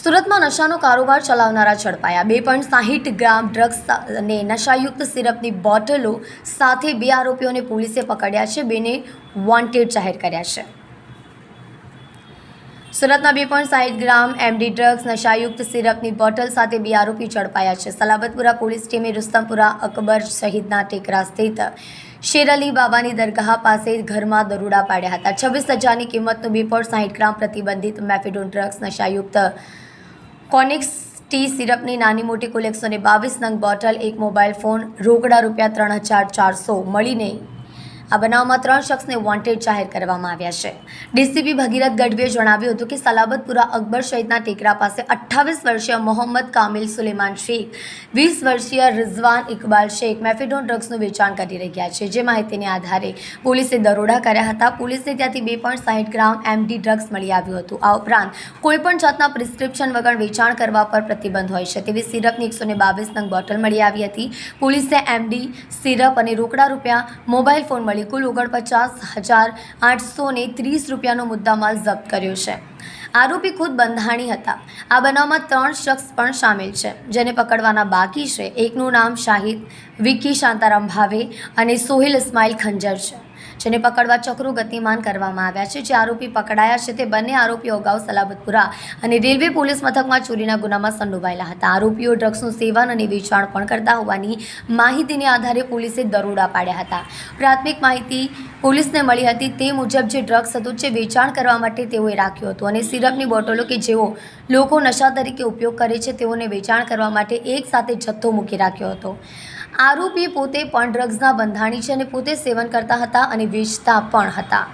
સુરતમાં નશાનો કારોબાર ચલાવનારા ઝડપાયા। 2.60 ગ્રામ ડ્રગ્સ અને નશાયુક્ત સિરપની બોટલો સાથે 2 આરોપીઓને પોલીસે પકડ્યા છે। બેને વોન્ટેડ જાહેર કર્યા છે। સુરતમાં 2.60 ગ્રામ એમડી ડ્રગ્સ નશાયુક્ત સિરપની બોટલ સાથે 2 આરોપી ઝડપાયા છે। સલાબતપુરા પોલીસ ટીમે રુસ્તમપુરા અકબર શહીદના ટેકરા સ્થિત શેર અલી બાબાની દરગાહ પાસે ઘરમાં દરોડા પાડ્યા હતા। 26,000ની કિંમતનું 2.60 ગ્રામ પ્રતિબંધિત મેફેડોન ડ્રગ્સ નશાયુક્ત કોનિક્સ ટી સિરપની નાની મોટી કુલ 122 નંગ બોટલ, એક મોબાઈલ ફોન, રોકડા ₹3,400 મળીને આ બનાવમાં 3 શખ્સને વોન્ટેડ જાહેર કરવામાં આવ્યા છે। ડીસીપી ભગીરથ ગઢવીએ જણાવ્યું હતું કે સલાબતપુરા અકબર શહીદના ટેકરા પાસે 28 વર્ષીય મોહમ્મદ કામિલ સુલેમાન શેખ, 20 વર્ષીય રિઝવાન ઇકબાલ શેખ મેફેડોન ડ્રગ્સનું વેચાણ કરી રહ્યા છે। જે માહિતીને આધારે પોલીસે દરોડા કર્યા હતા। પોલીસને ત્યાંથી 2.60 ગ્રામ એમડી ડ્રગ્સ મળી આવ્યું હતું। આ ઉપરાંત કોઈપણ જાતના પ્રિસ્ક્રિપ્શન વગર વેચાણ કરવા પર પ્રતિબંધ હોય છે તેવી સિરપની 122 નંગ બોટલ મળી આવી હતી। પોલીસે એમડી સિરપ અને રોકડા મોબાઈલ ફોન કુલ 49,830 રૂપિયાનો મુદ્દામાલ જપ્ત કર્યો છે। આરોપી ખુદ બંધાણી હતા। આ બનાવમાં 3 શખ્સ પણ સામેલ છે જેને પકડવાના બાકી છે। એકનું નામ શાહિદ વિકી શાંતારામ ભાવે અને સોહિલ ઇસ્માઇલ ખંજર છે જેને પકડવા ચક્રો ગતિમાન કરવામાં આવ્યા છે। જે આરોપી પકડાયા છે તે બંને આરોપીઓ અગાઉ સલાબતપુરા અને રેલવે પોલીસ મથકમાં ચોરીના ગુનામાં સંડોવાયેલા હતા। આરોપીઓ ડ્રગ્સનું સેવન અને વેચાણ પણ કરતા હોવાની માહિતીને આધારે પોલીસે દરોડા પાડ્યા હતા। પ્રાથમિક માહિતી પોલીસને મળી હતી તે મુજબ જે ડ્રગ્સ હતું જે વેચાણ કરવા માટે તેઓએ રાખ્યું હતું અને સિરપની બોટલો કે જેઓ લોકો નશા તરીકે ઉપયોગ કરે છે તેઓને વેચાણ કરવા માટે એક સાથે જથ્થો મૂકી રાખ્યો હતો। આરોપી પોતે પણ ડ્રગ્સના બંધાણી છે અને પોતે સેવન કરતા હતા અને વેચતા પણ હતા।